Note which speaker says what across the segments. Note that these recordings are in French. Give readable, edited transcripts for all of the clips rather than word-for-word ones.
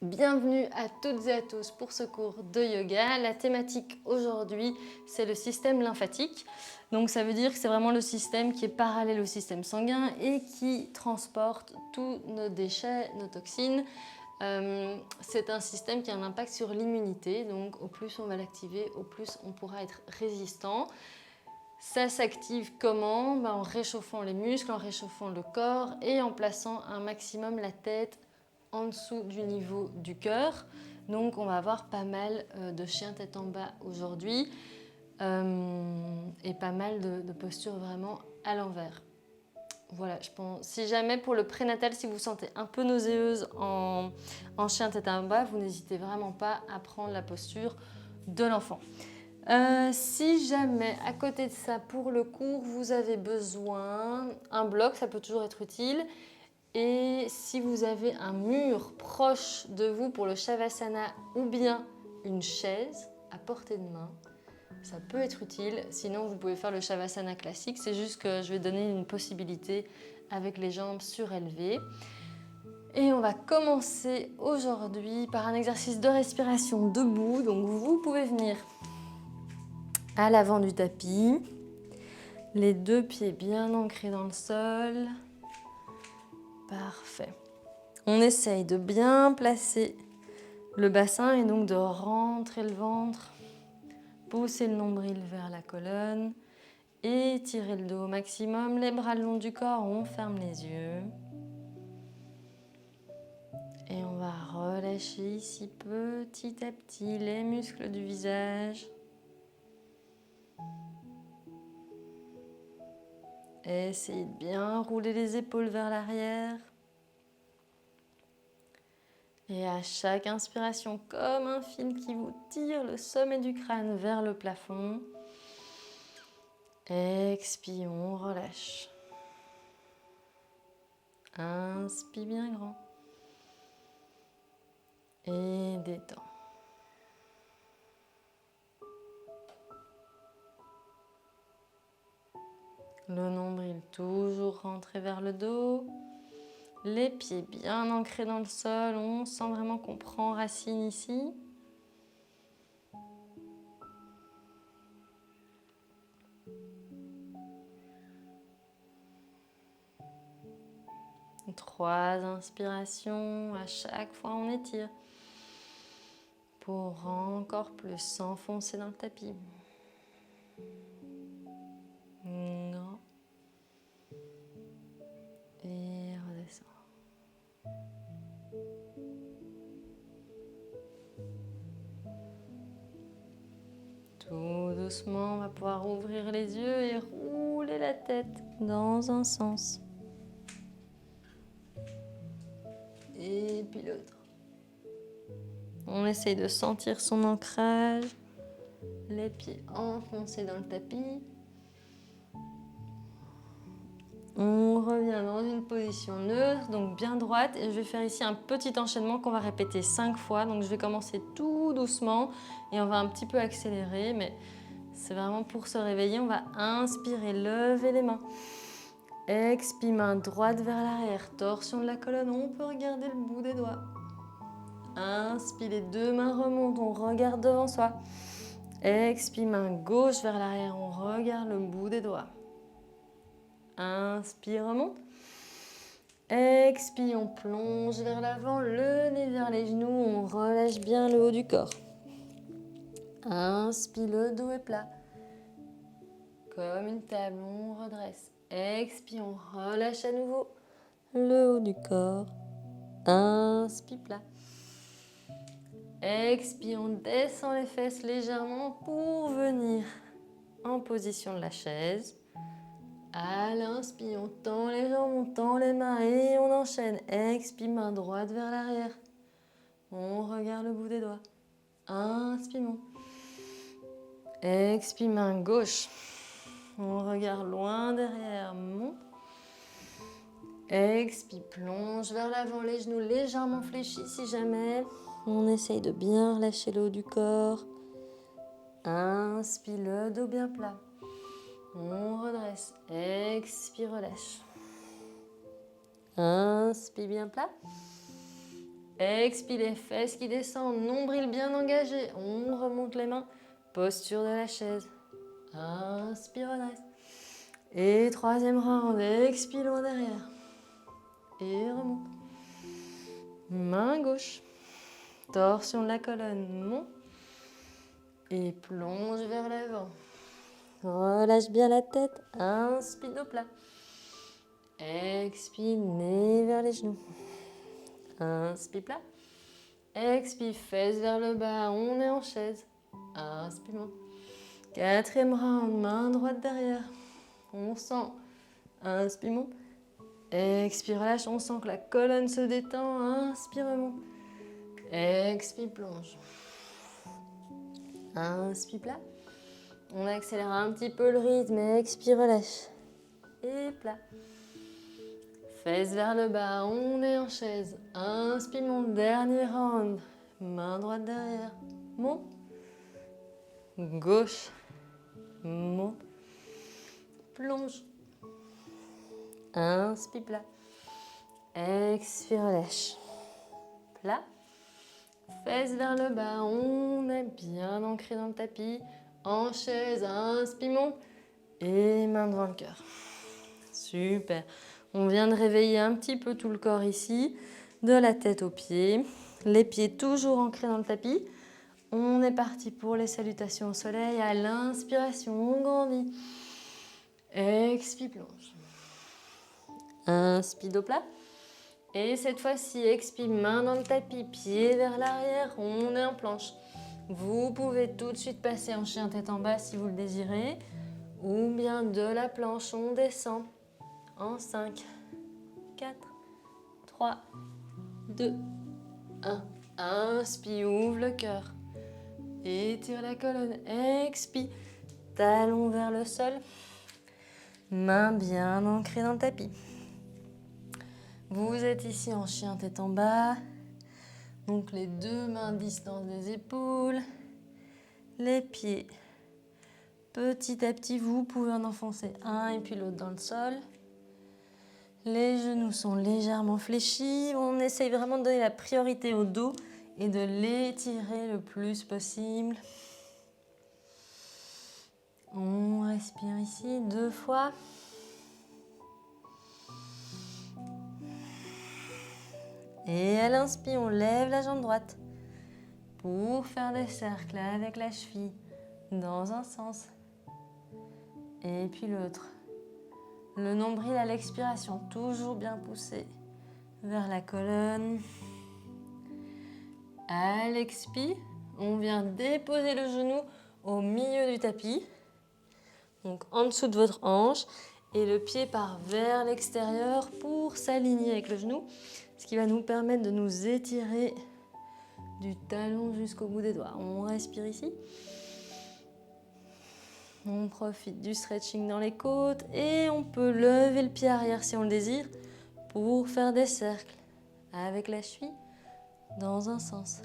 Speaker 1: Bienvenue à toutes et à tous pour ce cours de yoga. La thématique aujourd'hui, c'est le système lymphatique. Donc ça veut dire que c'est vraiment le système qui est parallèle au système sanguin et qui transporte tous nos déchets, nos toxines. C'est un système qui a un impact sur l'immunité. Donc au plus on va l'activer, au plus on pourra être résistant. Ça s'active comment? En réchauffant les muscles, en réchauffant le corps et en plaçant un maximum la tête en dessous du niveau du cœur. Donc on va avoir pas mal de chiens tête en bas aujourd'hui et pas mal de postures vraiment à l'envers. Voilà, je pense. Si jamais pour le prénatal, si vous vous sentez un peu nauséeuse en chien tête en bas, vous n'hésitez vraiment pas à prendre la posture de l'enfant. Si jamais, à côté de ça, pour le cours, vous avez besoin, un bloc, ça peut toujours être utile. Et si vous avez un mur proche de vous pour le Shavasana ou bien une chaise à portée de main, ça peut être utile. Sinon, vous pouvez faire le Shavasana classique. C'est juste que je vais donner une possibilité avec les jambes surélevées. Et on va commencer aujourd'hui par un exercice de respiration debout. Donc vous pouvez venir à l'avant du tapis, les deux pieds bien ancrés dans le sol. Parfait. On essaye de bien placer le bassin et donc de rentrer le ventre, pousser le nombril vers la colonne, étirer le dos au maximum, les bras le long du corps, on ferme les yeux. Et on va relâcher ici petit à petit les muscles du visage. Essayez de bien rouler les épaules vers l'arrière. Et à chaque inspiration, comme un fil qui vous tire le sommet du crâne vers le plafond. Expire, on relâche. Inspire bien grand. Et détend. Le nombril toujours rentré vers le dos. Les pieds bien ancrés dans le sol. On sent vraiment qu'on prend racine ici. Trois inspirations. À chaque fois, on étire. Pour encore plus s'enfoncer dans le tapis. Grand. Et redescend. Tout doucement, on va pouvoir ouvrir les yeux et rouler la tête dans un sens. Et puis l'autre. On essaye de sentir son ancrage. Les pieds enfoncés dans le tapis. On revient dans une position neutre, donc bien droite. Et je vais faire ici un petit enchaînement qu'on va répéter 5 fois. Donc je vais commencer tout doucement et on va un petit peu accélérer. Mais c'est vraiment pour se réveiller. On va inspirer, lever les mains. Expire, main droite vers l'arrière. Torsion de la colonne, on peut regarder le bout des doigts. Inspire, les deux mains remontent, on regarde devant soi. Expire, main gauche vers l'arrière, on regarde le bout des doigts. Inspire, remonte. Expire, on plonge vers l'avant, le nez vers les genoux, on relâche bien le haut du corps. Inspire, le dos est plat. Comme une table, on redresse. Expire, on relâche à nouveau le haut du corps. Inspire, plat. Expire, on descend les fesses légèrement pour venir en position de la chaise. À l'inspire, on tend les jambes, on tend les mains et on enchaîne. Expire, main droite vers l'arrière. On regarde le bout des doigts. Inspire, monte. Expire, main gauche. On regarde loin derrière, monte. Expire, plonge vers l'avant, les genoux légèrement fléchis si jamais. On essaye de bien relâcher le haut du corps. Inspire, le dos bien plat. On redresse. Expire, relâche. Inspire bien plat. Expire les fesses qui descendent, nombril bien engagé. On remonte les mains, posture de la chaise. Inspire, redresse. Et troisième round, expire loin derrière. Et remonte. Main gauche. Torsion de la colonne, monte. Et plonge vers l'avant. Relâche bien la tête, inspire au plat. Expire, nez vers les genoux. Inspire plat. Expire, fesses vers le bas, on est en chaise. Inspire, monte. Quatrième round, main droite derrière. On sent. Inspire, monte. Expire, relâche. On sent que la colonne se détend. Inspire, monte. Expire, plonge. Inspire, plat. On accélère un petit peu le rythme. Expire, relâche. Et plat. Fesses vers le bas, on est en chaise. Inspire, monte. Dernier round. Main droite derrière. Monte. Gauche. Monte. Plonge. Inspire, plat. Expire, relâche. Plat. Fesses vers le bas, on est bien ancré dans le tapis. En chaise, inspire, monte. Et main devant le cœur. Super. On vient de réveiller un petit peu tout le corps ici. De la tête aux pieds. Les pieds toujours ancrés dans le tapis. On est parti pour les salutations au soleil. À l'inspiration, on grandit. Expire, plonge. Inspire, dos plat. Et cette fois-ci, expire, main dans le tapis, pied vers l'arrière, on est en planche. Vous pouvez tout de suite passer en chien tête en bas si vous le désirez. Ou bien de la planche, on descend en 5, 4, 3, 2, 1. Inspire, ouvre le cœur. Étire la colonne, expire. Talon vers le sol. Main bien ancrée dans le tapis. Vous êtes ici en chien tête en bas. Donc les deux mains distance des épaules. Les pieds. Petit à petit, vous pouvez en enfoncer un et puis l'autre dans le sol. Les genoux sont légèrement fléchis. On essaye vraiment de donner la priorité au dos et de l'étirer le plus possible. On respire ici 2 fois. Et à l'inspire, on lève la jambe droite pour faire des cercles avec la cheville dans un sens et puis l'autre. Le nombril à l'expiration, toujours bien poussé vers la colonne. À l'expire, on vient déposer le genou au milieu du tapis, donc en dessous de votre hanche, et le pied part vers l'extérieur pour s'aligner avec le genou, ce qui va nous permettre de nous étirer du talon jusqu'au bout des doigts. On respire ici. On profite du stretching dans les côtes et on peut lever le pied arrière si on le désire pour faire des cercles avec la cheville dans un sens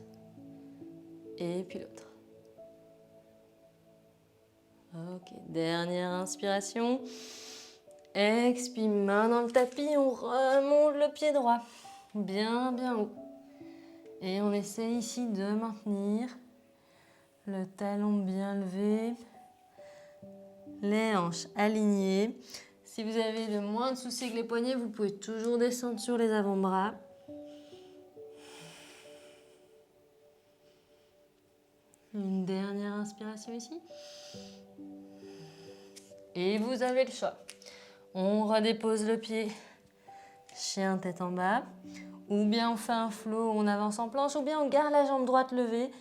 Speaker 1: et puis l'autre. Ok, dernière inspiration. Expire, main dans le tapis, on remonte le pied droit, bien haut. Et on essaie ici de maintenir le talon bien levé, les hanches alignées. Si vous avez le moins de soucis avec les poignets, vous pouvez toujours descendre sur les avant-bras. Une dernière inspiration ici. Et vous avez le choix. On redépose le pied, chien tête en bas. Ou bien on fait un flow, on avance en planche. Ou bien on garde la jambe droite levée.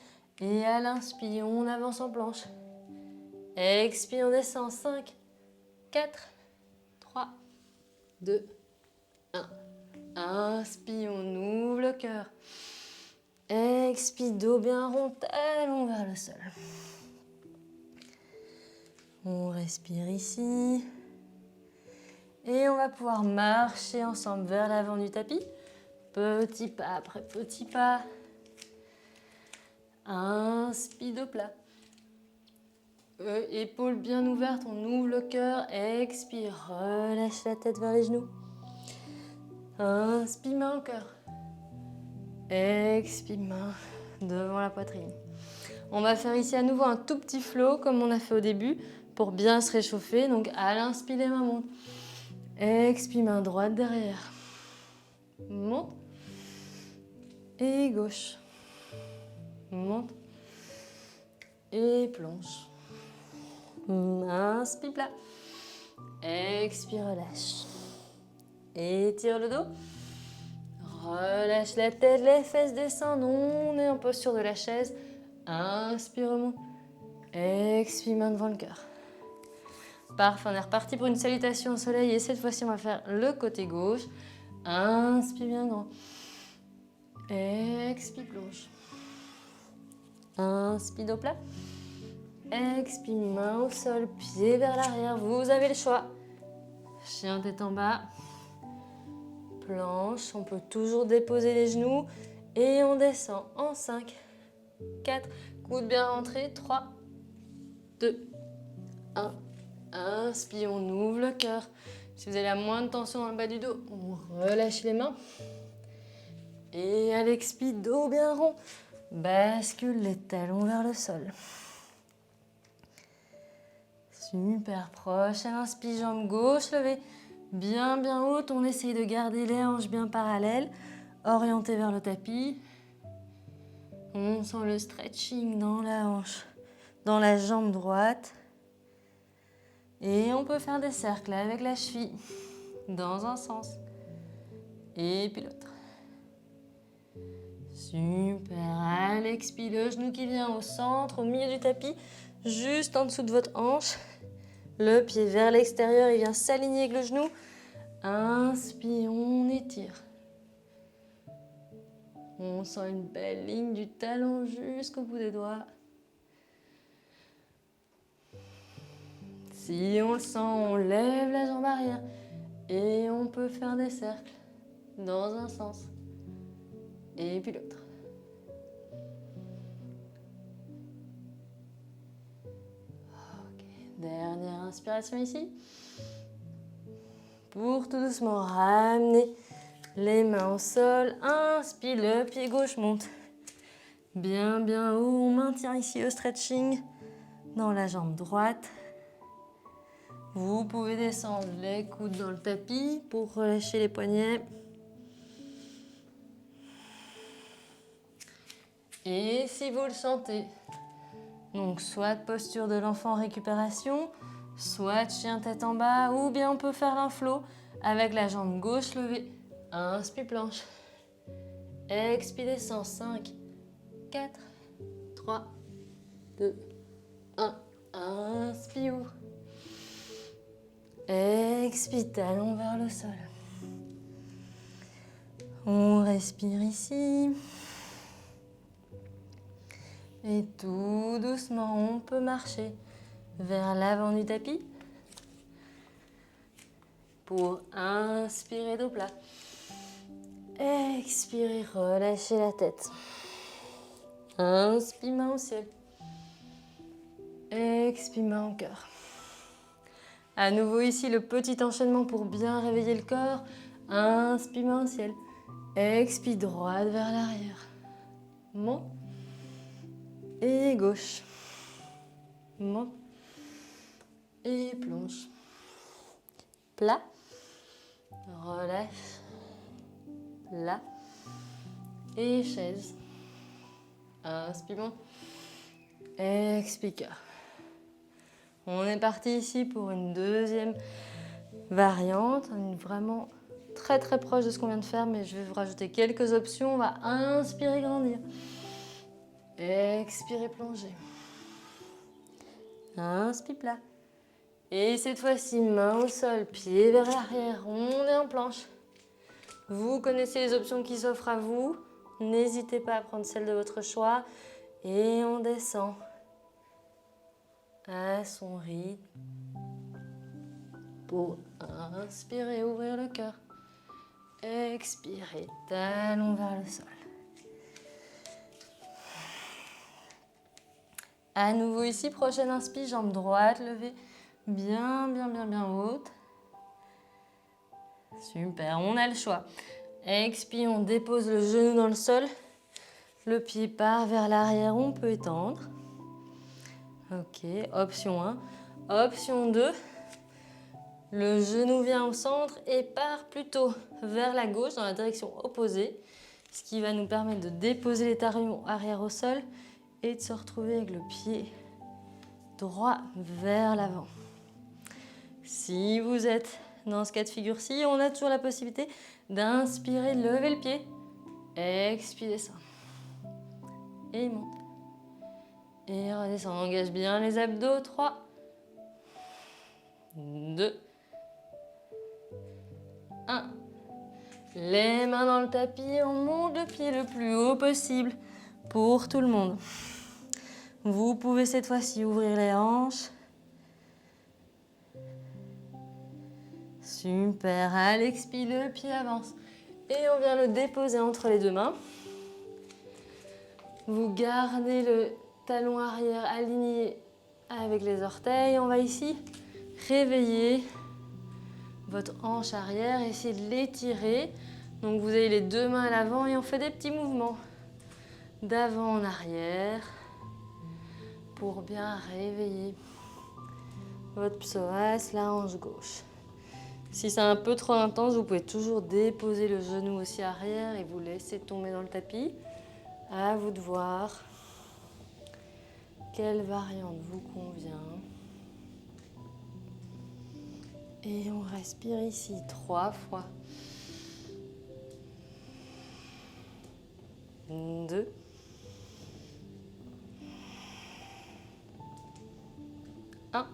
Speaker 1: Et à l'inspire, on avance en planche. Expire, on descend. 5, 4, 3, 2, 1. Inspire, on ouvre le cœur. Expire, dos bien rond, talon vers le sol. On respire ici. Et on va pouvoir marcher ensemble vers l'avant du tapis. Petit pas après petit pas. Inspire, dos plat. Épaules bien ouvertes, on ouvre le cœur. Expire, relâche la tête vers les genoux. Inspire, main au cœur. Expire, main devant la poitrine. On va faire ici à nouveau un tout petit flow comme on a fait au début pour bien se réchauffer. Donc à l'inspire, les mains montent. Expire, main droite derrière. Monte. Et gauche. Monte. Et plonge. Inspire plat. Expire, relâche. Étire le dos. Relâche la tête, les fesses descendent. On est en posture de la chaise. Inspire, remonte. Expire, main devant le cœur. Parfait, on est reparti pour une salutation au soleil. Et cette fois-ci, on va faire le côté gauche. Inspire bien grand. Expire, plonge. Inspire, dos plat. Expire, main au sol, pied vers l'arrière. Vous avez le choix. Chien tête en bas. Planche, on peut toujours déposer les genoux. Et on descend en 5, 4, coude bien rentré. 3, 2, 1. Inspire, on ouvre le cœur. Si vous avez la moindre tension dans le bas du dos, on relâche les mains. Et à l'expire, dos bien rond. Bascule les talons vers le sol. Super, proche. À l'inspire, jambe gauche levée. Bien, bien haute. On essaye de garder les hanches bien parallèles. Orientées vers le tapis. On sent le stretching dans la hanche, dans la jambe droite. Et on peut faire des cercles avec la cheville dans un sens. Et puis l'autre. Super, à l'expire, le genou qui vient au centre, au milieu du tapis, juste en dessous de votre hanche. Le pied vers l'extérieur, il vient s'aligner avec le genou. Inspire, on étire. On sent une belle ligne du talon jusqu'au bout des doigts. Si on le sent, on lève la jambe arrière et on peut faire des cercles dans un sens et puis l'autre. Ok, dernière inspiration ici. Pour tout doucement ramener les mains au sol. Inspire, le pied gauche monte. Bien, bien haut. On maintient ici le stretching dans la jambe droite. Vous pouvez descendre les coudes dans le tapis pour relâcher les poignets. Et si vous le sentez, donc soit posture de l'enfant récupération, soit chien tête en bas, ou bien on peut faire un flow avec la jambe gauche levée. Inspire, planche. Expire, descend. 5, 4, 3, 2, 1. Inspire, ouvre. Expire, talon vers le sol. On respire ici. Et tout doucement, on peut marcher vers l'avant du tapis pour inspirer dos plat. Expirez, relâchez la tête. Inspire, main au ciel. Expire, main au cœur. À nouveau ici, le petit enchaînement pour bien réveiller le corps. Inspire, main au ciel. Expire, droite vers l'arrière. Monte. Et gauche. Monte. Et plonge. Plat. Relâche. Plat. Et chaise. Inspire, monte. Expire. On est parti ici pour une deuxième variante, vraiment très très proche de ce qu'on vient de faire, mais je vais vous rajouter quelques options. On va inspirer, grandir. Expirer, plonger. Inspire, plat. Et cette fois-ci, main au sol, pied vers l'arrière. On est en planche. Vous connaissez les options qui s'offrent à vous. N'hésitez pas à prendre celle de votre choix. Et on descend à son rythme pour inspirer, ouvrir le cœur. Expirez, talon vers le sol. À nouveau ici, prochaine inspire, jambe droite levée, bien haute. Super, on a le choix. Expire, on dépose le genou dans le sol. Le pied part vers l'arrière, on peut étendre. Ok, option 1. Option 2. Le genou vient au centre et part plutôt vers la gauche dans la direction opposée. Ce qui va nous permettre de déposer les talons arrière au sol et de se retrouver avec le pied droit vers l'avant. Si vous êtes dans ce cas de figure-ci, on a toujours la possibilité d'inspirer, lever le pied. Expirez ça. Et monte. Et redescend. On engage bien les abdos. 3, 2, 1. Les mains dans le tapis. On monte le pied le plus haut possible pour tout le monde. Vous pouvez cette fois-ci ouvrir les hanches. Super. À l'expire, le pied avance. Et on vient le déposer entre les deux mains. Vous gardez le talon arrière aligné avec les orteils. On va ici réveiller votre hanche arrière. Essayez de l'étirer. Donc vous avez les deux mains à l'avant et on fait des petits mouvements d'avant en arrière pour bien réveiller votre psoas, la hanche gauche. Si c'est un peu trop intense, vous pouvez toujours déposer le genou aussi arrière et vous laisser tomber dans le tapis. À vous de voir quelle variante vous convient. Et on respire ici 3 fois. 2. 1.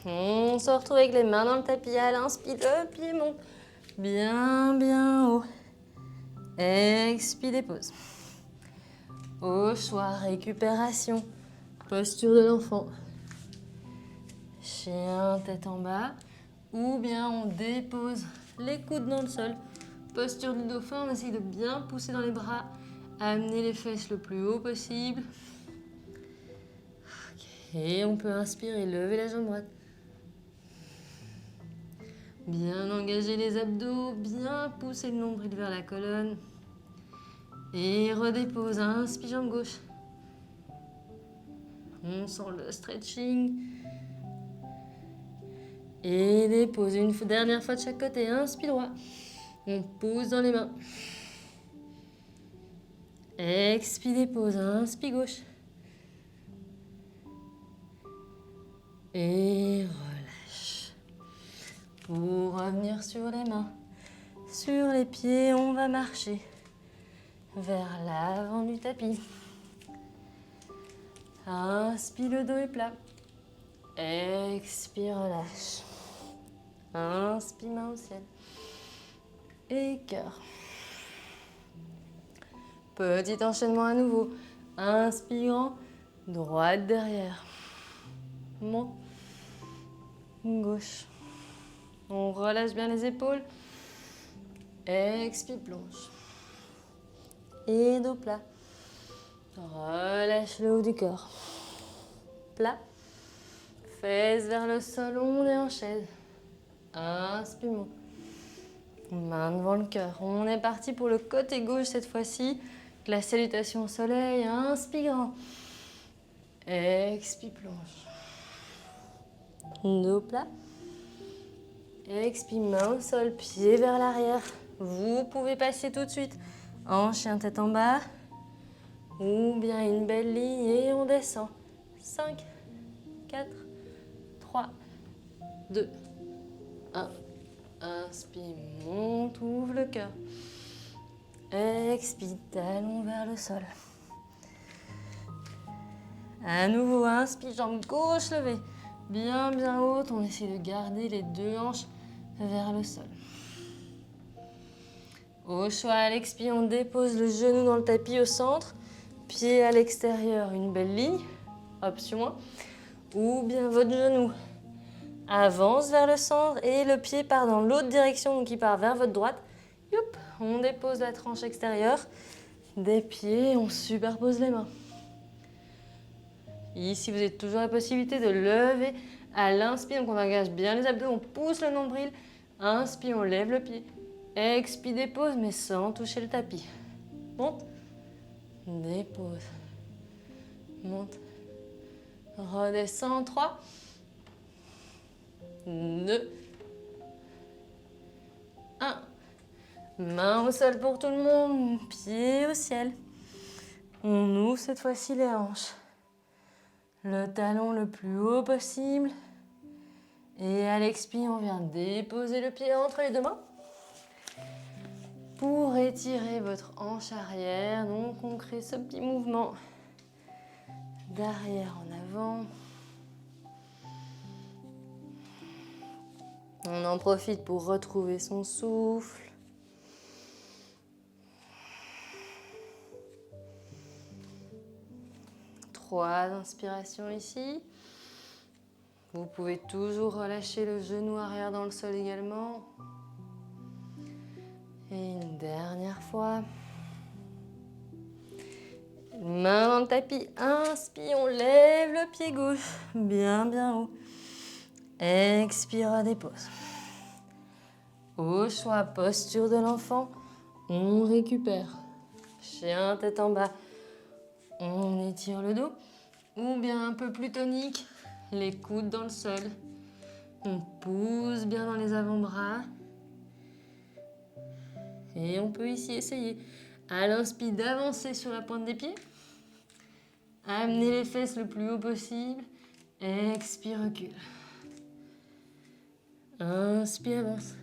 Speaker 1: On se retrouve avec les mains dans le tapis. À l'inspire, le pied monte bien haut. Expire, dépose. Au choix, récupération. Posture de l'enfant. Chien, tête en bas. Ou bien on dépose les coudes dans le sol. Posture du dauphin, on essaye de bien pousser dans les bras. Amener les fesses le plus haut possible. Et on peut inspirer, lever la jambe droite. Bien engager les abdos, bien pousser le nombril vers la colonne. Et redépose, inspire jambe gauche. On sent le stretching. Et dépose une dernière fois de chaque côté, inspire droit. On pousse dans les mains. Expire, dépose, inspire gauche. Et relâche. Pour revenir sur les mains, sur les pieds, on va marcher vers l'avant du tapis. Inspire, le dos est plat. Expire, relâche. Inspire, main au ciel. Et cœur. Petit enchaînement à nouveau. Inspirant, droite derrière. Monte. Gauche. On relâche bien les épaules. Expire, plonge. Et dos plat. Relâche le haut du corps. Plat. Fesses vers le sol, on est en chaise. Inspire, monte. Main devant le cœur. On est parti pour le côté gauche cette fois-ci. La salutation au soleil. Inspirant. Expire, plonge. Dos plat. Expire, main au sol, pied vers l'arrière. Vous pouvez passer tout de suite en chien tête en bas. Ou bien une belle ligne et on descend. 5, 4, 3, 2, 1. Inspire, monte, ouvre le cœur. Expire, talon vers le sol. À nouveau, inspire, jambe gauche levée. Bien haute. On essaie de garder les deux hanches vers le sol. Au choix, à l'expire, on dépose le genou dans le tapis au centre. Pied à l'extérieur, une belle ligne. Option 1. Ou bien votre genou avance vers le centre et le pied part dans l'autre direction, donc il part vers votre droite. Youp, on dépose la tranche extérieure des pieds, on superpose les mains. Ici, vous avez toujours la possibilité de lever à l'inspire, donc on engage bien les abdos, on pousse le nombril. Inspire, on lève le pied. Expire, dépose, mais sans toucher le tapis. Monte, dépose, monte, redescends. 3, 2, 1. Main au sol pour tout le monde, pied au ciel. On ouvre cette fois-ci les hanches. Le talon le plus haut possible. Et à l'expire, on vient déposer le pied entre les deux mains. Pour étirer votre hanche arrière, donc on crée ce petit mouvement d'arrière en avant. On en profite pour retrouver son souffle. Trois inspirations ici. Vous pouvez toujours relâcher le genou arrière dans le sol également. Et une dernière fois. Main dans le tapis. Inspire, on lève le pied gauche. Bien, bien haut. Expire, dépose. Au choix, posture de l'enfant. On récupère. Chien, tête en bas. On étire le dos. Ou bien un peu plus tonique. Les coudes dans le sol. On pousse bien dans les avant-bras. Et on peut ici essayer, à l'inspire, d'avancer sur la pointe des pieds. Amener les fesses le plus haut possible. Expire, recule. Inspire, avance.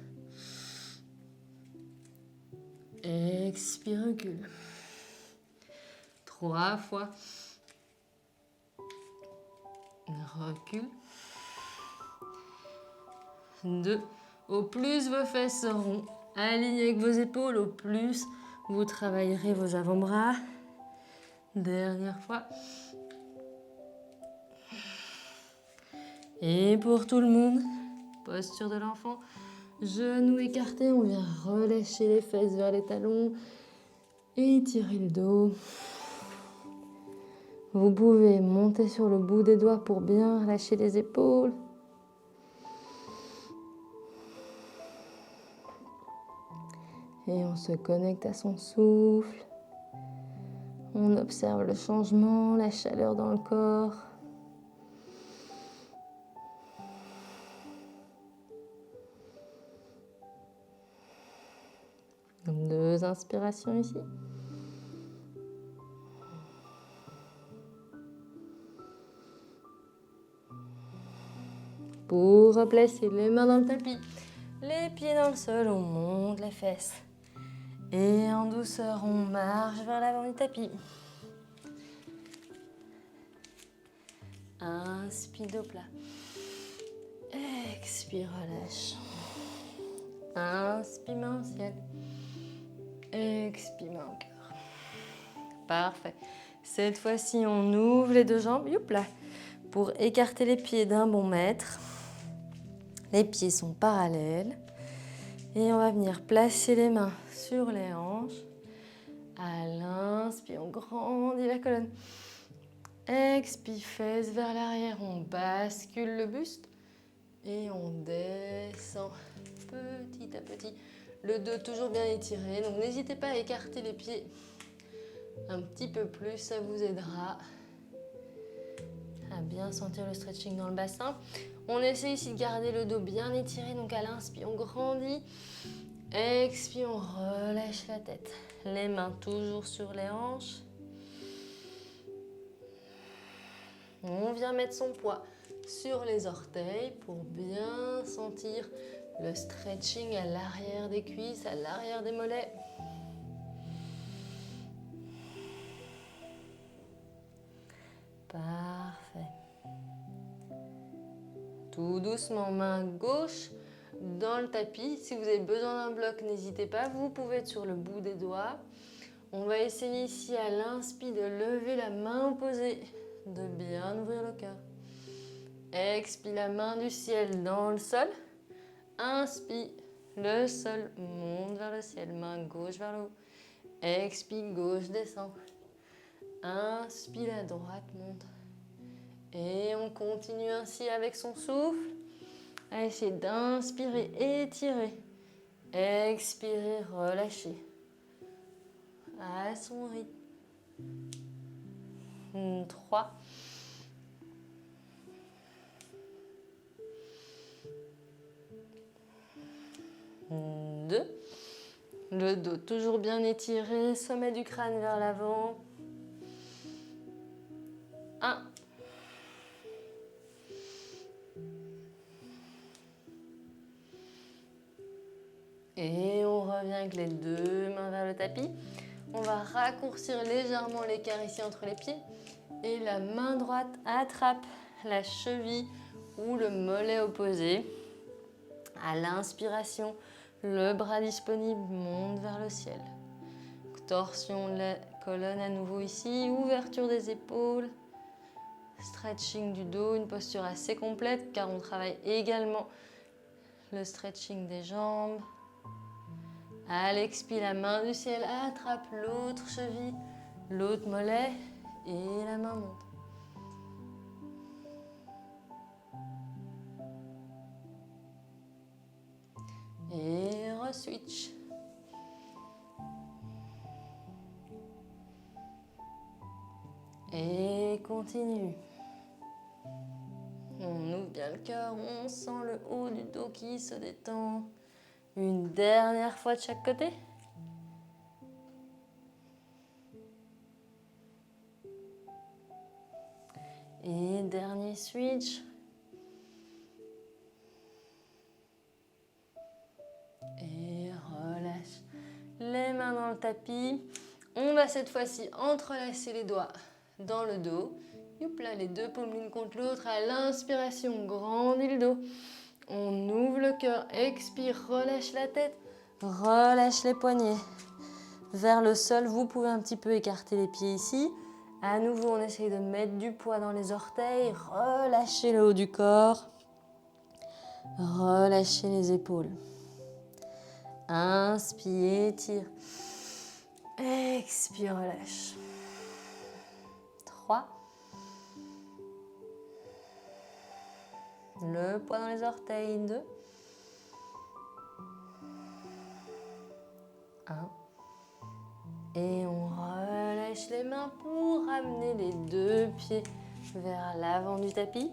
Speaker 1: Expire, recule. 3 fois. Recule. 2. Au plus vos fesses seront alignées avec vos épaules, au plus vous travaillerez vos avant-bras. Dernière fois. Et pour tout le monde, posture de l'enfant, genoux écartés, on vient relâcher les fesses vers les talons, étirer le dos. Vous pouvez monter sur le bout des doigts pour bien relâcher les épaules. Et on se connecte à son souffle. On observe le changement, la chaleur dans le corps. Deux inspirations ici. Pour replacer les mains dans le tapis, les pieds dans le sol, on monte les fesses. Et en douceur, on marche vers l'avant du tapis. Inspire, dos plat. Expire, relâche. Inspire, main au ciel. Expire, main au cœur. Parfait. Cette fois-ci, on ouvre les deux jambes. Youp là. Pour écarter les pieds d'un bon mètre. Les pieds sont parallèles. Et on va venir placer les mains sur les hanches. À l'inspire, on grandit la colonne. Expire, fesses vers l'arrière. On bascule le buste. Et on descend petit à petit. Le dos toujours bien étiré. Donc n'hésitez pas à écarter les pieds un petit peu plus. Ça vous aidera à bien sentir le stretching dans le bassin. On essaie ici de garder le dos bien étiré. Donc à l'inspire, on grandit. Expire, on relâche la tête. Les mains toujours sur les hanches. On vient mettre son poids sur les orteils pour bien sentir le stretching à l'arrière des cuisses, à l'arrière des mollets. Parfait. Tout doucement, main gauche dans le tapis. Si vous avez besoin d'un bloc, n'hésitez pas. Vous pouvez être sur le bout des doigts. On va essayer ici à l'inspire de lever la main opposée, de bien ouvrir le cœur. Expire, la main du ciel dans le sol. Inspire, le sol monte vers le ciel. Main gauche vers le haut. Expire, gauche descend. Inspire, la droite monte. Et on continue ainsi avec son souffle. À essayer d'inspirer, étirer. Expirez, relâchez. À son rythme. 3. 2. Le dos toujours bien étiré, sommet du crâne vers l'avant. 1. Et on revient avec les deux mains vers le tapis. On va raccourcir légèrement l'écart ici entre les pieds. Et la main droite attrape la cheville ou le mollet opposé. À l'inspiration, le bras disponible monte vers le ciel. Torsion de la colonne à nouveau ici, ouverture des épaules. Stretching du dos, une posture assez complète car on travaille également le stretching des jambes. À l'expire, la main du ciel attrape l'autre cheville, l'autre mollet et la main monte. Et re-switch. Et continue. On ouvre bien le cœur, on sent le haut du dos qui se détend. Une dernière fois de chaque côté. Et dernier switch. Et relâche les mains dans le tapis. On va cette fois-ci entrelacer les doigts dans le dos. Youpla, les deux paumes l'une contre l'autre. À l'inspiration, grandit le dos. On ouvre le cœur, expire, relâche la tête, relâche les poignets. Vers le sol, vous pouvez un petit peu écarter les pieds ici. À nouveau, on essaye de mettre du poids dans les orteils, relâchez le haut du corps, relâchez les épaules. Inspire, étire. Expire, relâche. 3. Le poids dans les orteils, 2. 1. Et on relâche les mains pour ramener les deux pieds vers l'avant du tapis.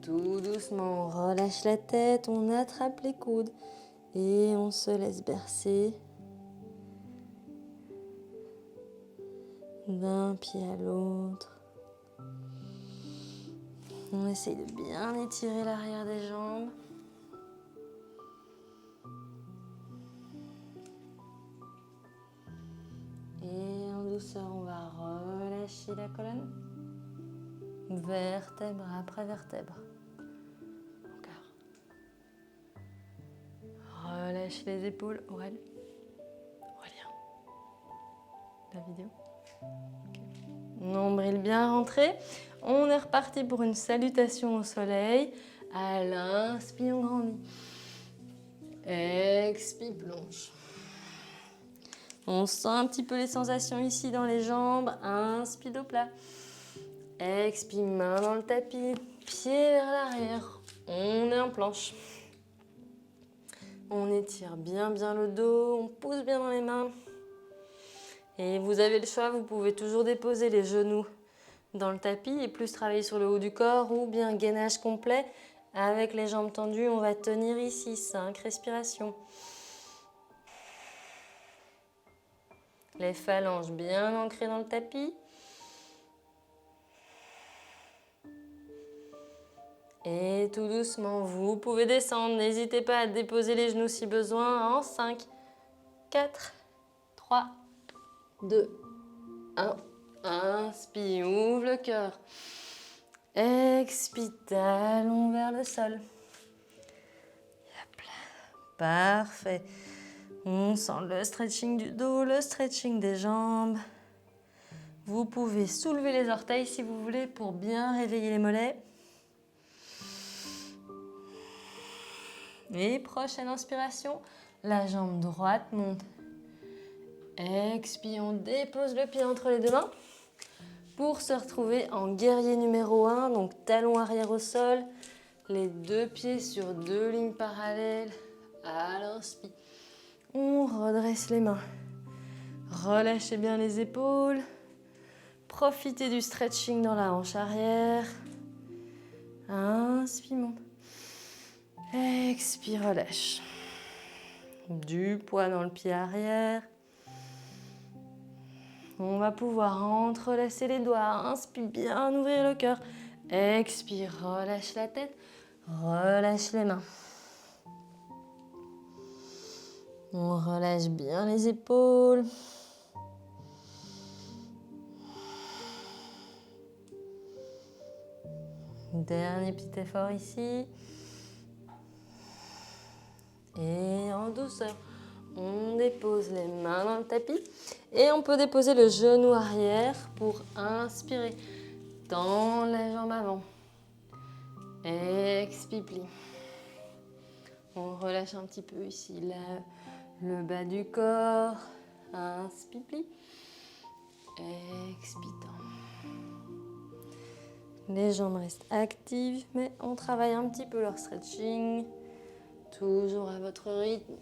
Speaker 1: Tout doucement, on relâche la tête, on attrape les coudes et on se laisse bercer d'un pied à l'autre. On essaye de bien étirer l'arrière des jambes. Et en douceur, on va relâcher la colonne. Vertèbre après vertèbre. Encore. Relâche les épaules. Aurèle. Aurélien. La vidéo. Okay. Nombril bien rentré. On est reparti pour une salutation au soleil. À l'inspire, on grandit. Expire, plonge. On sent un petit peu les sensations ici dans les jambes. Inspire, dos plat. Expire, main dans le tapis. Pied vers l'arrière. On est en planche. On étire bien le dos. On pousse bien dans les mains. Et vous avez le choix, vous pouvez toujours déposer les genoux dans le tapis et plus travailler sur le haut du corps ou bien gainage complet. Avec les jambes tendues, on va tenir ici 5 respirations. Les phalanges bien ancrées dans le tapis. Et tout doucement, vous pouvez descendre. N'hésitez pas à déposer les genoux si besoin. En 5, 4, 3, 2, 1. Inspire, ouvre le cœur. Expire, talon vers le sol. Parfait. On sent le stretching du dos, le stretching des jambes. Vous pouvez soulever les orteils si vous voulez pour bien réveiller les mollets. Et prochaine inspiration, la jambe droite monte. Expire, on dépose le pied entre les deux mains pour se retrouver en guerrier numéro 1, donc talon arrière au sol, les deux pieds sur deux lignes parallèles, À l'inspire, on redresse les mains. Relâchez bien les épaules. Profitez du stretching dans la hanche arrière. Inspire, monte. Expire, relâche. Du poids dans le pied arrière. On va pouvoir entrelacer les doigts. Inspire, bien ouvrir le cœur. Expire, relâche la tête. Relâche les mains. On relâche bien les épaules. Dernier petit effort ici. Et en douceur, on dépose les mains dans le tapis. Et on peut déposer le genou arrière pour inspirer. Tends la jambe avant. Expire, plie. On relâche un petit peu ici le bas du corps. Inspire, plie. Expire, tends. Les jambes restent actives, mais on travaille un petit peu leur stretching. Toujours à votre rythme.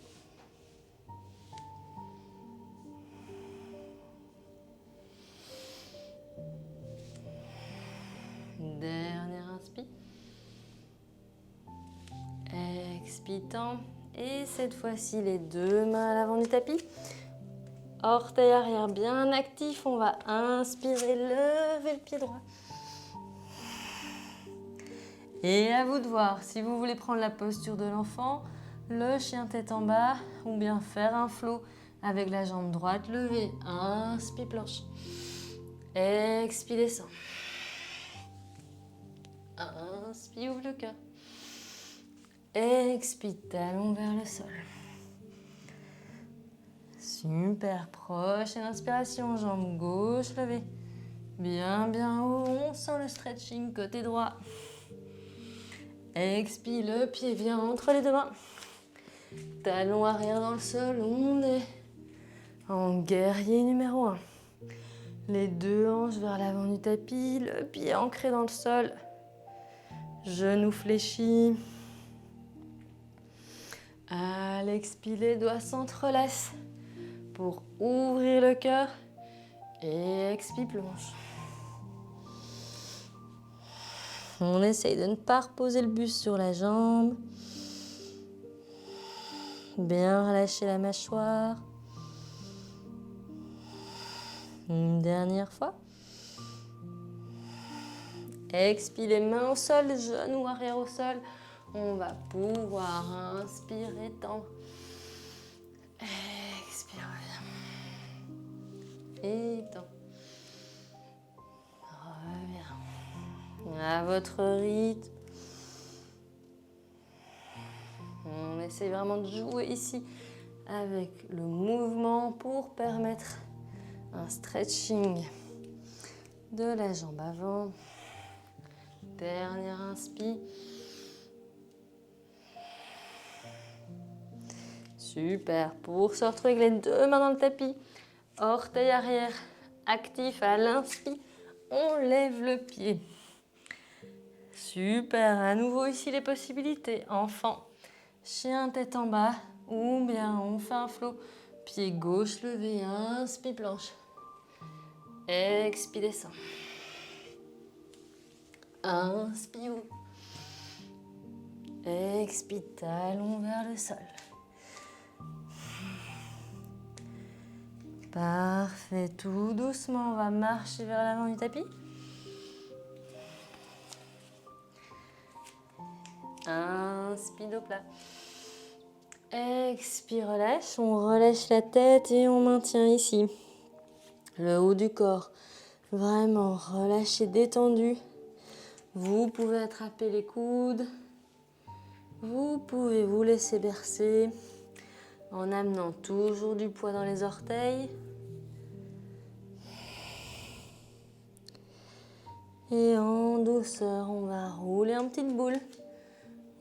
Speaker 1: Dernier inspire. Expire, tends. Et cette fois-ci, les deux mains à l'avant du tapis. Orteil arrière bien actif. On va inspirer, lever le pied droit. Et à vous de voir si vous voulez prendre la posture de l'enfant, le chien tête en bas, ou bien faire un flow avec la jambe droite levée. Inspire, planche. Expire, descend. Inspire, ouvre le cœur. Expire, talon vers le sol. Super, prochaine inspiration, jambe gauche levée. Bien, bien haut, on sent le stretching côté droit. Expire, le pied vient entre les deux mains. Talon arrière dans le sol, on est en guerrier numéro 1. Les deux hanches vers l'avant du tapis, le pied ancré dans le sol. Genoux fléchis. À l'expire, les doigts s'entrelacent pour ouvrir le cœur. Et expire, plonge. On essaye de ne pas reposer le buste sur la jambe. Bien relâcher la mâchoire. Une dernière fois. Expire, les mains au sol, genoux arrière au sol. On va pouvoir inspirer, tendre. Expire, reviens. Et tends. Reviens. À votre rythme. On essaie vraiment de jouer ici avec le mouvement pour permettre un stretching de la jambe avant. Dernier inspire. Super. Pour se retrouver avec les deux mains dans le tapis, orteil arrière actif à l'inspire, on lève le pied. Super. À nouveau ici les possibilités. Enfant, chien tête en bas, ou bien on fait un flow. Pied gauche levé, inspire, planche. Expire, descend. Inspire. Expire, talon vers le sol. Parfait, tout doucement, on va marcher vers l'avant du tapis. Inspire, dos plat. Expire, relâche. On relâche la tête et on maintient ici le haut du corps. Vraiment relâché, détendu. Vous pouvez attraper les coudes. Vous pouvez vous laisser bercer en amenant toujours du poids dans les orteils. Et en douceur, on va rouler en petite boule.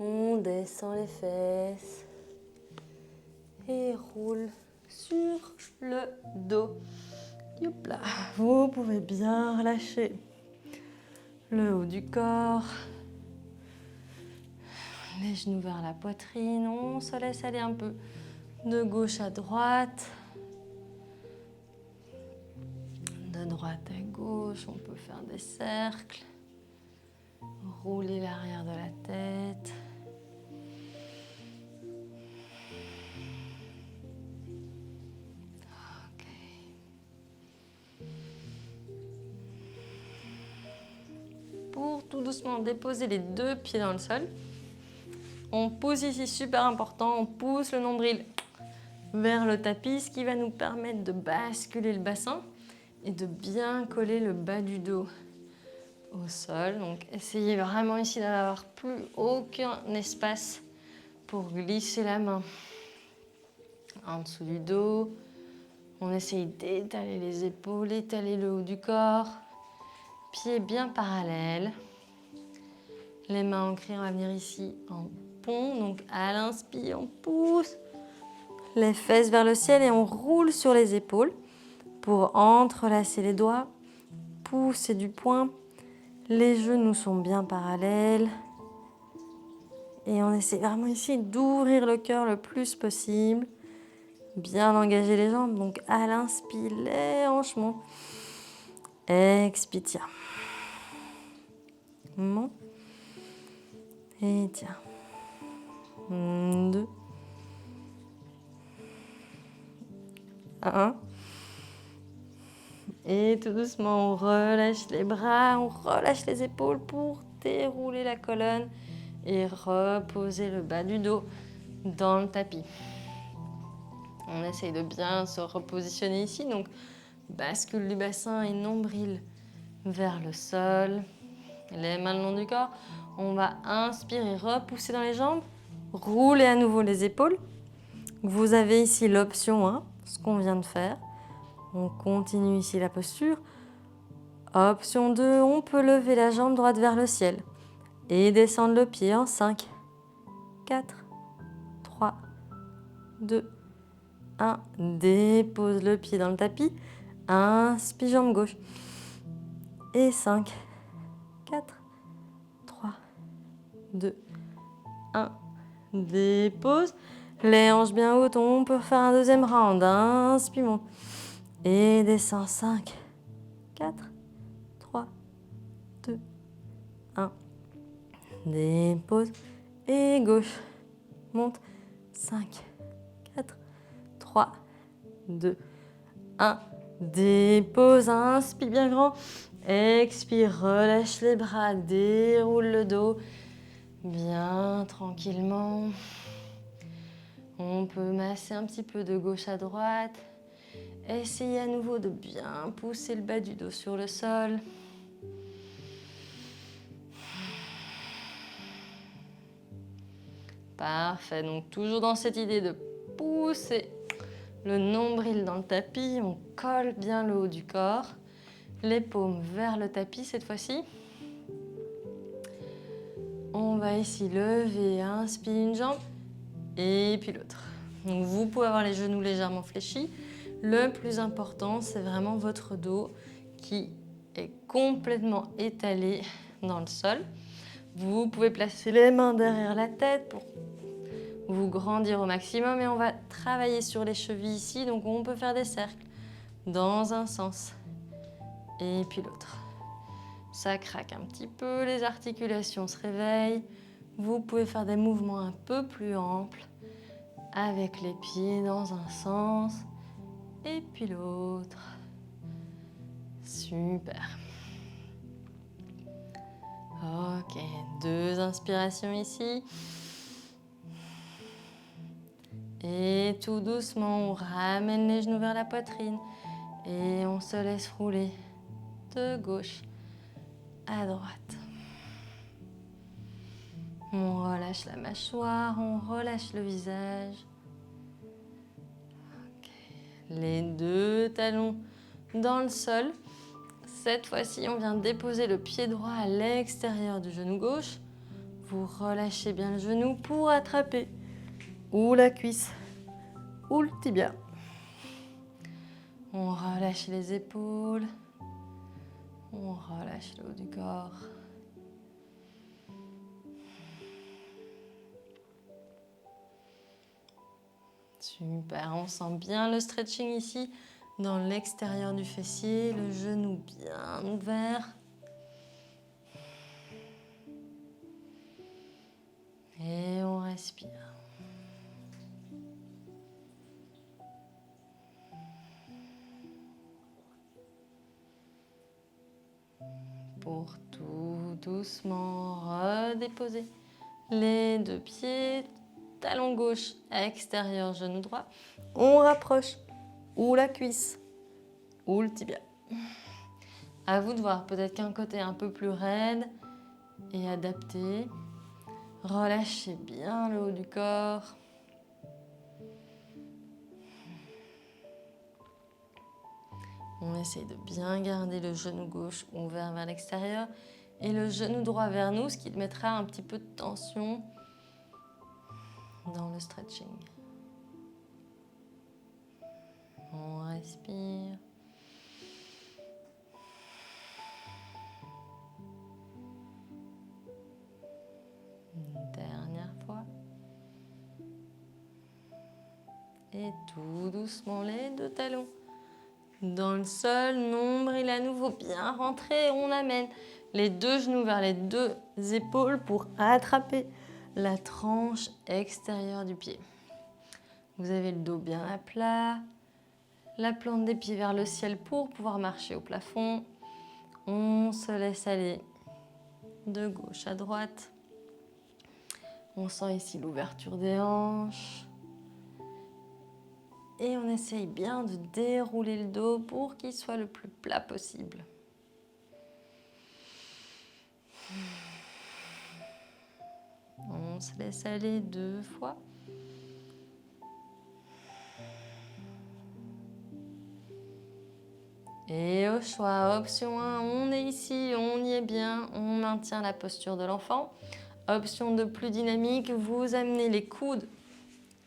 Speaker 1: On descend les fesses et roule sur le dos. Youp là. Vous pouvez bien relâcher le haut du corps. Les genoux vers la poitrine, on se laisse aller un peu de gauche à droite. De droite à gauche, on peut faire des cercles. Rouler l'arrière de la tête. Ok. Pour tout doucement déposer les deux pieds dans le sol. On pousse ici, super important, on pousse le nombril vers le tapis, ce qui va nous permettre de basculer le bassin et de bien coller le bas du dos au sol. Donc essayez vraiment ici d'avoir plus aucun espace pour glisser la main en dessous du dos. On essaye d'étaler les épaules, étaler le haut du corps. Pieds bien parallèles. Les mains ancrées, on va venir ici en pont. Donc à l'inspire, on pousse les fesses vers le ciel et on roule sur les épaules pour entrelacer les doigts, pousser du poing. Les genoux sont bien parallèles. Et on essaie vraiment ici d'ouvrir le cœur le plus possible. Bien engager les jambes. Donc à l'inspire, les hanches montent. Expire. Monte. Et tiens. 2. 1. Et tout doucement, on relâche les bras, on relâche les épaules pour dérouler la colonne et reposer le bas du dos dans le tapis. On essaye de bien se repositionner ici, donc bascule du bassin et nombril vers le sol. Les mains le long du corps. On va inspirer, repousser dans les jambes, rouler à nouveau les épaules. Vous avez ici l'option 1, ce qu'on vient de faire. On continue ici la posture. Option 2, on peut lever la jambe droite vers le ciel et descendre le pied en 5, 4, 3, 2, 1. Dépose le pied dans le tapis. Inspire, jambe gauche. Et 5, 4, 3, 2, 1. Dépose. Les hanches bien hautes. On peut faire un deuxième round. Inspire, monte. Et descend. 5, 4, 3, 2, 1. Dépose. Et gauche. Monte. 5, 4, 3, 2, 1. Dépose. Inspire bien grand. Expire. Relâche les bras. Déroule le dos. Bien tranquillement. On peut masser un petit peu de gauche à droite. Essayez à nouveau de bien pousser le bas du dos sur le sol. Parfait. Donc toujours dans cette idée de pousser le nombril dans le tapis. On colle bien le haut du corps. Les paumes vers le tapis cette fois-ci. On va ici lever, inspire une jambe et puis l'autre. Donc vous pouvez avoir les genoux légèrement fléchis. Le plus important, c'est vraiment votre dos qui est complètement étalé dans le sol. Vous pouvez placer les mains derrière la tête pour vous grandir au maximum et on va travailler sur les chevilles ici. Donc on peut faire des cercles dans un sens et puis l'autre. Ça craque un petit peu, les articulations se réveillent. Vous pouvez faire des mouvements un peu plus amples avec les pieds dans un sens et puis l'autre. Super. Ok, 2 inspirations ici. Et tout doucement, on ramène les genoux vers la poitrine et on se laisse rouler de gauche à droite. On relâche la mâchoire, on relâche le visage. Okay. Les 2 talons dans le sol. Cette fois-ci, on vient déposer le pied droit à l'extérieur du genou gauche. Vous relâchez bien le genou pour attraper ou la cuisse ou le tibia. On relâche les épaules. On relâche le haut du corps. Super, on sent bien le stretching ici, dans l'extérieur du fessier, le genou bien ouvert. Et on respire. Pour tout doucement redéposer les deux pieds, talon gauche extérieur, genou droit. On rapproche ou la cuisse ou le tibia. À vous de voir, peut-être qu'un côté un peu plus raide et adapté. Relâchez bien le haut du corps. On essaye de bien garder le genou gauche ouvert vers l'extérieur et le genou droit vers nous, ce qui mettra un petit peu de tension dans le stretching. On respire. Une dernière fois. Et tout doucement les deux talons dans le sol, nombril à nouveau bien rentré. On amène les deux genoux vers les deux épaules pour attraper la tranche extérieure du pied. Vous avez le dos bien à plat, la plante des pieds vers le ciel pour pouvoir marcher au plafond. On se laisse aller de gauche à droite. On sent ici l'ouverture des hanches. Et on essaye bien de dérouler le dos pour qu'il soit le plus plat possible. On se laisse aller 2 fois. Et au choix, option 1, on est ici, on y est bien, on maintient la posture de l'enfant. Option 2, plus dynamique, vous amenez les coudes,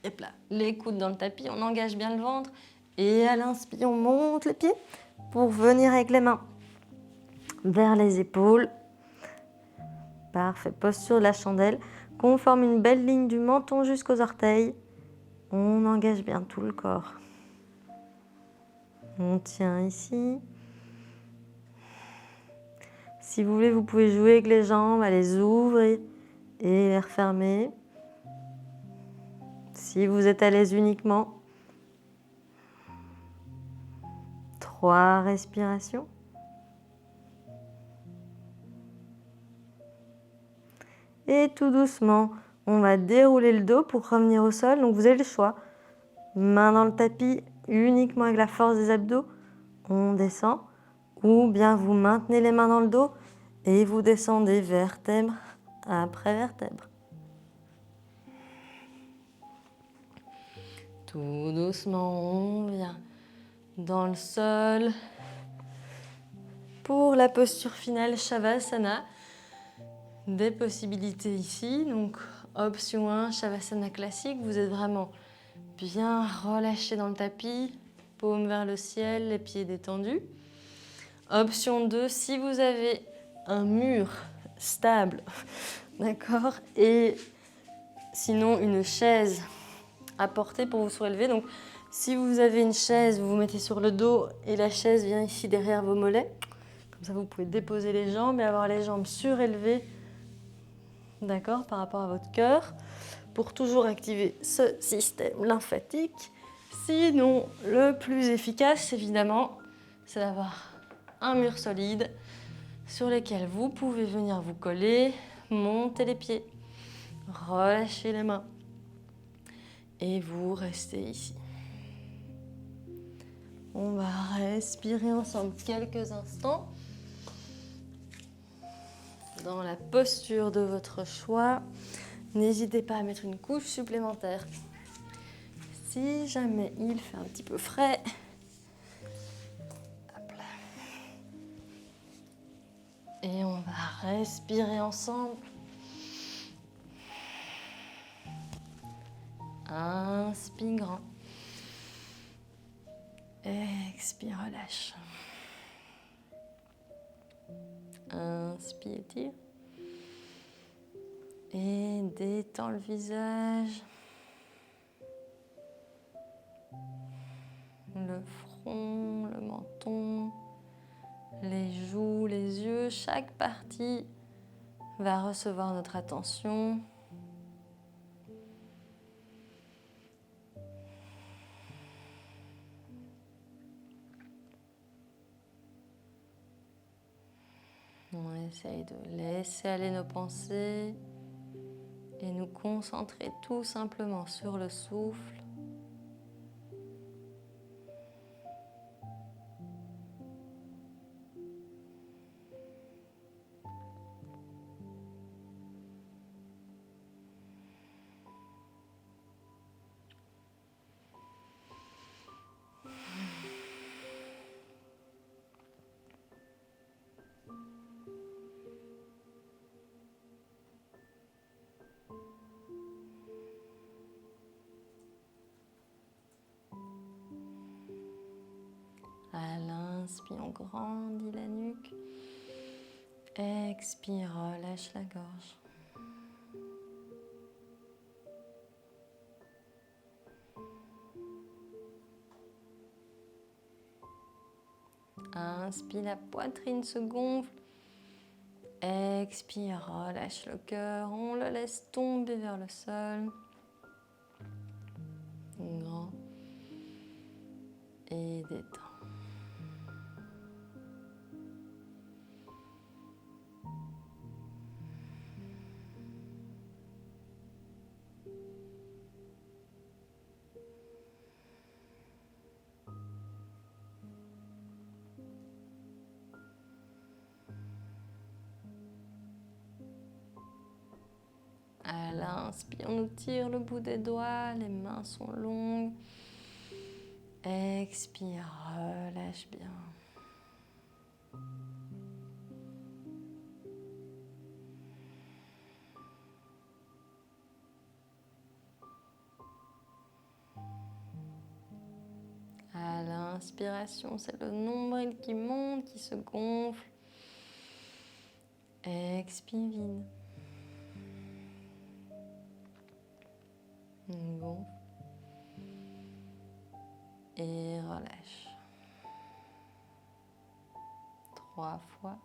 Speaker 1: et là, les coudes dans le tapis, on engage bien le ventre. Et à l'inspire, on monte les pieds pour venir avec les mains vers les épaules. Parfait, posture de la chandelle. Qu'on forme une belle ligne du menton jusqu'aux orteils. On engage bien tout le corps. On tient ici. Si vous voulez, vous pouvez jouer avec les jambes, à les ouvrir et les refermer. Si vous êtes à l'aise uniquement. 3 respirations. Et tout doucement, on va dérouler le dos pour revenir au sol. Donc vous avez le choix. Main dans le tapis, uniquement avec la force des abdos. On descend. Ou bien vous maintenez les mains dans le dos et vous descendez vertèbre après vertèbre. Tout doucement, on vient dans le sol. Pour la posture finale, Shavasana. Des possibilités ici. Donc, option 1, Shavasana classique. Vous êtes vraiment bien relâché dans le tapis. Paume vers le ciel, les pieds détendus. Option 2, si vous avez un mur stable, d'accord, et sinon une chaise à porter pour vous surélever. Donc, si vous avez une chaise, vous vous mettez sur le dos et la chaise vient ici derrière vos mollets. Comme ça, vous pouvez déposer les jambes et avoir les jambes surélevées, d'accord, par rapport à votre cœur, pour toujours activer ce système lymphatique. Sinon, le plus efficace, évidemment, c'est d'avoir un mur solide sur lequel vous pouvez venir vous coller, monter les pieds, relâcher les mains et vous restez ici. On va respirer ensemble quelques instants dans la posture de votre choix. N'hésitez pas à mettre une couche supplémentaire si jamais il fait un petit peu frais. Et on va respirer ensemble. Inspire grand. Expire, relâche. Inspire, étire. Et détends le visage. joues, les yeux, chaque partie va recevoir notre attention. On essaye de laisser aller nos pensées et nous concentrer tout simplement sur le souffle. À l'inspire, on grandit la nuque. Expire, relâche la gorge. Inspire, la poitrine se gonfle. Expire, relâche le cœur. On le laisse tomber vers le sol. Grand. Et détend. À l'inspire, on nous tire le bout des doigts, les mains sont longues. Expire, relâche bien. À l'inspiration, c'est le nombril qui monte, qui se gonfle. Expire, vide. Gonfle. Et relâche. 3 fois.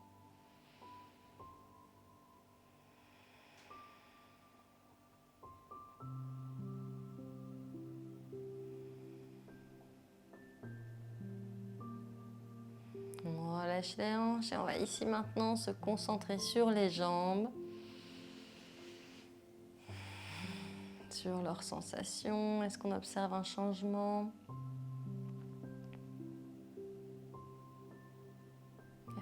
Speaker 1: On relâche les hanches et on va ici maintenant se concentrer sur les jambes, sur leurs sensations. Est-ce qu'on observe un changement?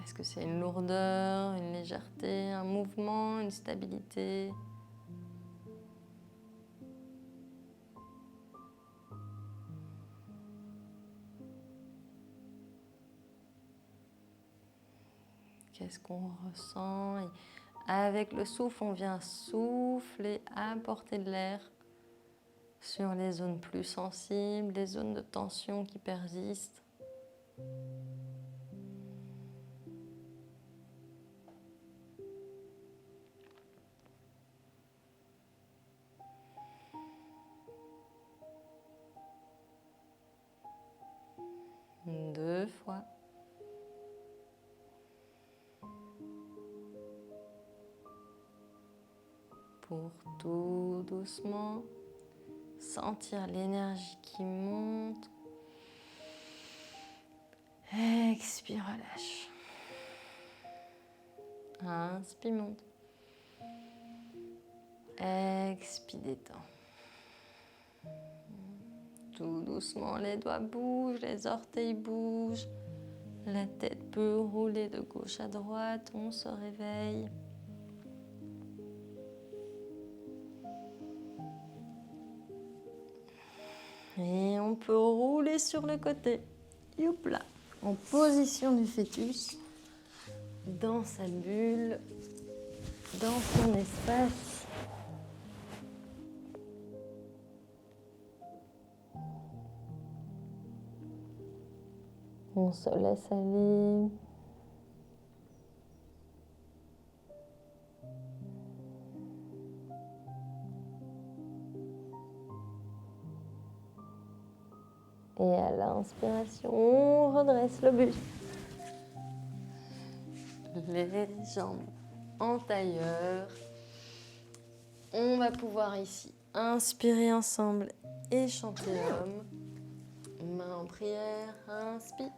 Speaker 1: Est-ce que c'est une lourdeur, une légèreté, un mouvement, une stabilité? Qu'est-ce qu'on ressent? Et avec le souffle, on vient souffler, apporter de l'air sur les zones plus sensibles, les zones de tension qui persistent. Deux fois. Pour tout doucement sentir l'énergie qui monte. Expire, relâche. Inspire, monte. Expire, détend. Tout doucement, les doigts bougent, les orteils bougent. La tête peut rouler de gauche à droite, on se réveille. Et on peut rouler sur le côté. Youp là, en position du fœtus, dans sa bulle, dans son espace. On se laisse aller. Et à l'inspiration, on redresse le buste. les jambes en tailleur. On va pouvoir ici inspirer ensemble et chanter Om. Main en prière, inspire.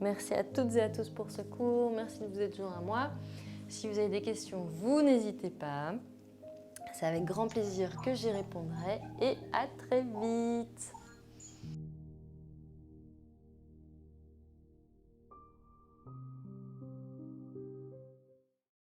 Speaker 1: Merci à toutes et à tous pour ce cours. Merci de vous être joints à moi. Si vous avez des questions, vous n'hésitez pas. C'est avec grand plaisir que j'y répondrai et à très vite.